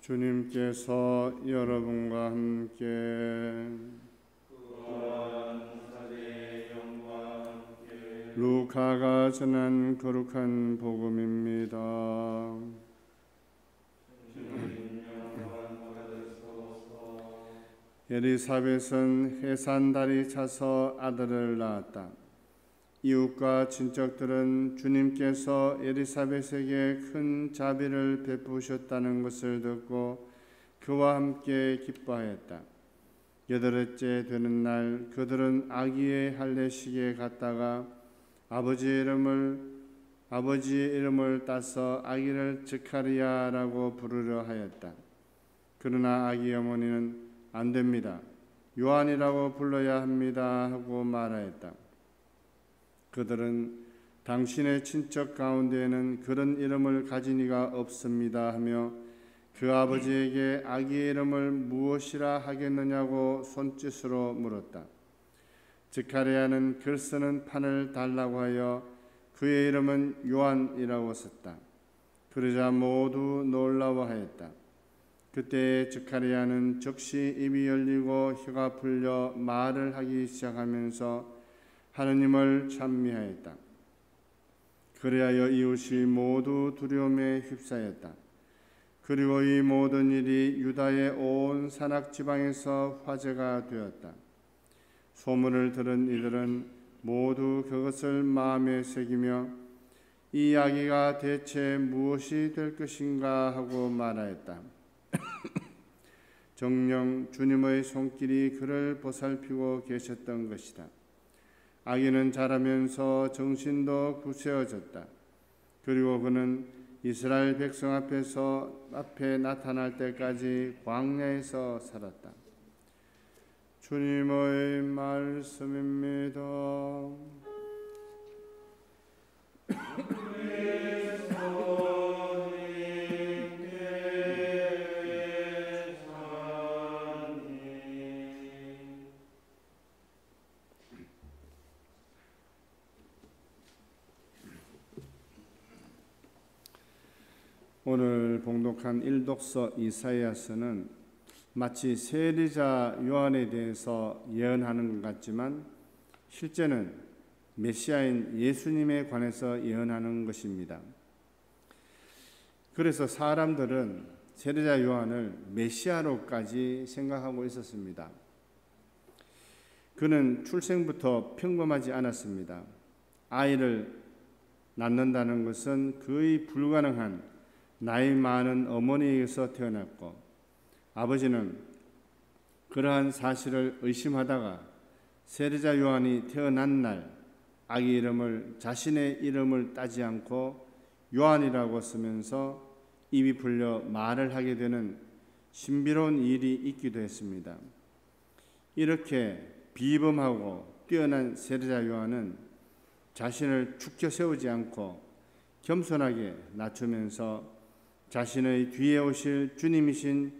주님께서 여러분과 함께 루카가 전한 거룩한 복음입니다. 엘리사벳은 해산달이 차서 아들을 낳았다. 이웃과 친척들은 주님께서 엘리사벳에게 큰 자비를 베푸셨다는 것을 듣고 그와 함께 기뻐하였다. 8회째 되는 날 그들은 아기의 할례식에 갔다가 아버지의 이름을 따서 아기를 즈카리아라고 부르려 하였다. 그러나 아기 어머니는 안 됩니다. 요한이라고 불러야 합니다 하고 말하였다. 그들은 당신의 친척 가운데에는 그런 이름을 가진 이가 없습니다 하며 그 아버지에게 아기의 이름을 무엇이라 하겠느냐고 손짓으로 물었다. 즈카리아는 글 쓰는 판을 달라고 하여 그의 이름은 요한이라고 썼다. 그러자 모두 놀라워하였다. 그때 즈카리아는 즉시 입이 열리고 혀가 풀려 말을 하기 시작하면서 하느님을 찬미하였다. 그리하여 이웃이 모두 두려움에 휩싸였다. 그리고 이 모든 일이 유다의 온 산악 지방에서 화제가 되었다. 소문을 들은 이들은 모두 그것을 마음에 새기며 이 아기가 대체 무엇이 될 것인가 하고 말하였다. 정녕 주님의 손길이 그를 보살피고 계셨던 것이다. 아기는 자라면서 정신도 굳세어졌다. 그리고 그는 이스라엘 백성 앞에 나타날 때까지 광야에서 살았다. 주님의 말씀입니다. 오늘 봉독한 일독서 이사야서는 마치 세리자 요한에 대해서 예언하는 것 같지만 실제는 메시아인 예수님에 관해서 예언하는 것입니다. 그래서 사람들은 세리자 요한을 메시아로까지 생각하고 있었습니다. 그는 출생부터 평범하지 않았습니다. 아이를 낳는다는 것은 거의 불가능한 나이 많은 어머니에게서 태어났고 아버지는 그러한 사실을 의심하다가 세리자 요한이 태어난 날 아기 이름을 자신의 이름을 따지 않고 요한이라고 쓰면서 입이 풀려 말을 하게 되는 신비로운 일이 있기도 했습니다. 이렇게 비범하고 뛰어난 세리자 요한은 자신을 축켜 세우지 않고 겸손하게 낮추면서 자신의 뒤에 오실 주님이신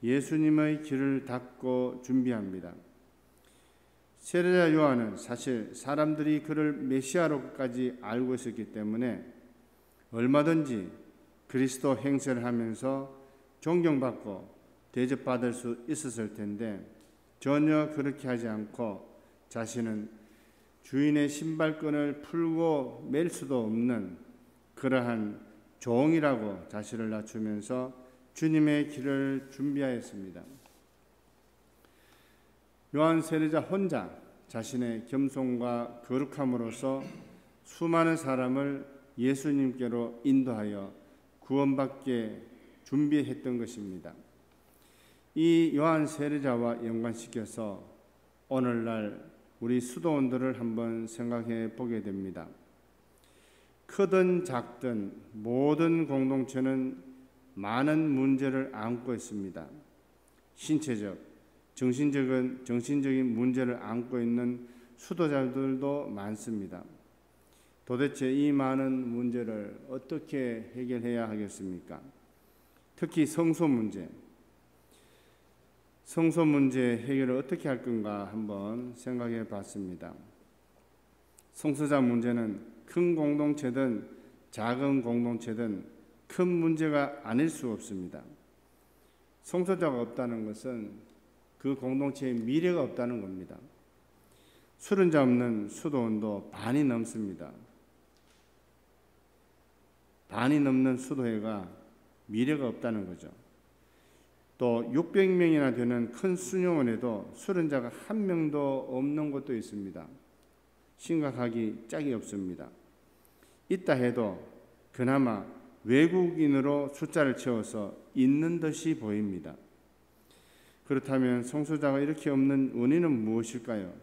예수님의 길을 닦고 준비합니다. 세리자 요한은 사실 사람들이 그를 메시아로까지 알고 있었기 때문에 얼마든지 그리스도 행세를 하면서 존경받고 대접받을 수 있었을 텐데 전혀 그렇게 하지 않고 자신은 주인의 신발끈을 풀고 맬 수도 없는 그러한 종이라고 자신을 낮추면서 주님의 길을 준비하였습니다. 요한 세리자 혼자 자신의 겸손과 거룩함으로써 수많은 사람을 예수님께로 인도하여 구원받게 준비했던 것입니다. 이 요한 세리자와 연관시켜서 오늘날 우리 수도원들을 한번 생각해 보게 됩니다. 크든 작든 모든 공동체는 많은 문제를 안고 있습니다. 신체적, 정신적인 문제를 안고 있는 수도자들도 많습니다. 도대체 이 많은 문제를 어떻게 해결해야 하겠습니까? 특히 성소 문제 해결을 어떻게 할 건가 한번 생각해 봤습니다. 성소자 문제는 큰 공동체든 작은 공동체든 큰 문제가 아닐 수 없습니다. 성소자가 없다는 것은 그 공동체에 미래가 없다는 겁니다. 수련자 없는 수도원도 반이 넘습니다. 반이 넘는 수도회가 미래가 없다는 거죠. 또 600명이나 되는 큰 수녀원에도 수련자가 한 명도 없는 곳도 있습니다. 심각하기 짝이 없습니다. 있다 해도 그나마 외국인으로 숫자를 채워서 있는 듯이 보입니다. 그렇다면 성소자가 이렇게 없는 원인은 무엇일까요?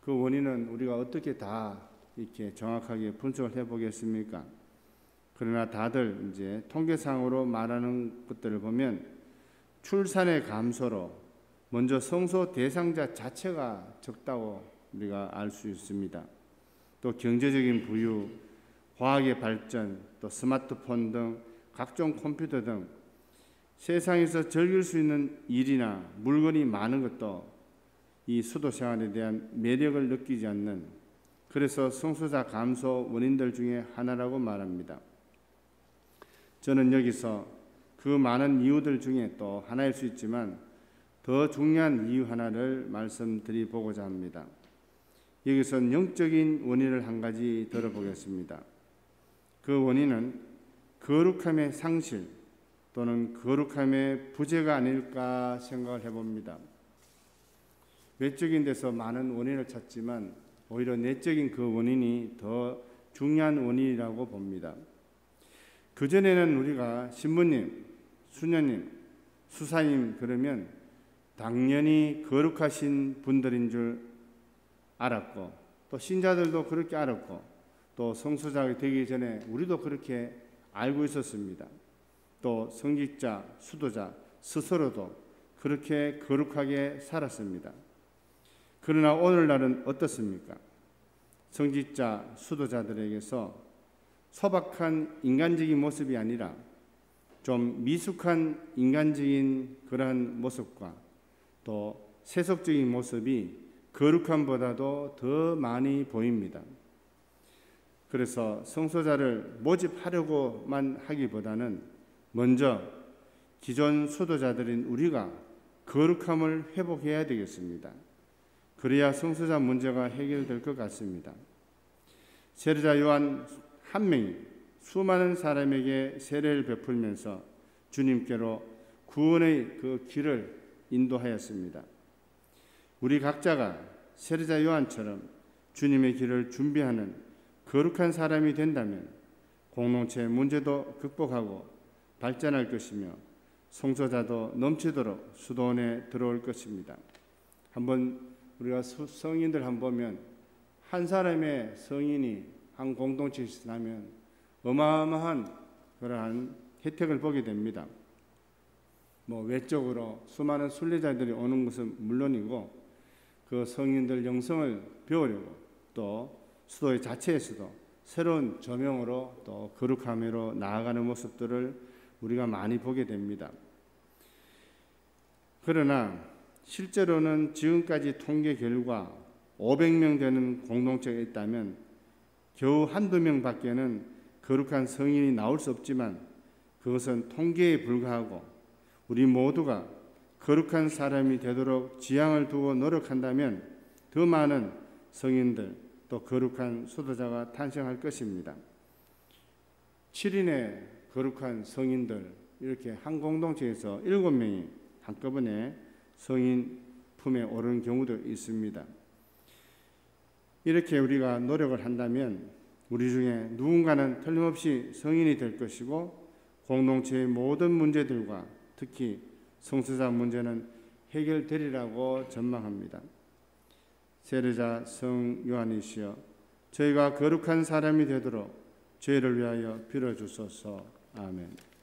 그 원인은 우리가 어떻게 다 이렇게 정확하게 분석을 해보겠습니까? 그러나 다들 이제 통계상으로 말하는 것들을 보면 출산의 감소로 먼저 성소 대상자 자체가 적다고 우리가 알 수 있습니다. 또 경제적인 부유, 과학의 발전, 또 스마트폰 등 각종 컴퓨터 등 세상에서 즐길 수 있는 일이나 물건이 많은 것도 이 수도 생활에 대한 매력을 느끼지 않는, 그래서 성소자 감소 원인들 중에 하나라고 말합니다. 저는 여기서 그 많은 이유들 중에 또 하나일 수 있지만 더 중요한 이유 하나를 말씀드리고자 합니다. 여기서 영적인 원인을 한 가지 들어보겠습니다. 그 원인은 거룩함의 상실 또는 거룩함의 부재가 아닐까 생각을 해봅니다. 외적인 데서 많은 원인을 찾지만 오히려 내적인 그 원인이 더 중요한 원인이라고 봅니다. 그전에는 우리가 신부님, 수녀님, 수사님 그러면 당연히 거룩하신 분들인 줄 알았고, 또 신자들도 그렇게 알았고, 또 성소자가 되기 전에 우리도 그렇게 알고 있었습니다. 또 성직자, 수도자 스스로도 그렇게 거룩하게 살았습니다. 그러나 오늘날은 어떻습니까? 성직자, 수도자들에게서 소박한 인간적인 모습이 아니라 좀 미숙한 인간적인 그러한 모습과 또 세속적인 모습이 거룩함보다도 더 많이 보입니다. 그래서 성소자를 모집하려고만 하기보다는 먼저 기존 수도자들인 우리가 거룩함을 회복해야 되겠습니다. 그래야 성소자 문제가 해결될 것 같습니다. 세례자 요한 한 명이 수많은 사람에게 세례를 베풀면서 주님께로 구원의 그 길을 인도하였습니다. 우리 각자가 세례자 요한처럼 주님의 길을 준비하는 거룩한 사람이 된다면 공동체의 문제도 극복하고 발전할 것이며 성소자도 넘치도록 수도원에 들어올 것입니다. 한번 우리가 성인들 한번 보면 한 사람의 성인이 한 공동체에 있으면 어마어마한 그러한 혜택을 보게 됩니다. 외적으로 수많은 순례자들이 오는 것은 물론이고 그 성인들 영성을 배우려고 또 수도의 자체에서도 새로운 조명으로 또 거룩함으로 나아가는 모습들을 우리가 많이 보게 됩니다. 그러나 실제로는 지금까지 통계 결과 500명 되는 공동체가 있다면 겨우 한두 명밖에는 거룩한 성인이 나올 수 없지만 그것은 통계에 불과하고 우리 모두가 거룩한 사람이 되도록 지향을 두고 노력한다면 더 많은 성인들 또 거룩한 수도자가 탄생할 것입니다. 7인의 거룩한 성인들 이렇게 한 공동체에서 7명이 한꺼번에 성인 품에 오르는 경우도 있습니다. 이렇게 우리가 노력을 한다면 우리 중에 누군가는 틀림없이 성인이 될 것이고 공동체의 모든 문제들과 특히 성소자 문제는 해결되리라고 전망합니다. 세례자 성 요한이시여 저희가 거룩한 사람이 되도록 저희를 위하여 빌어주소서. 아멘.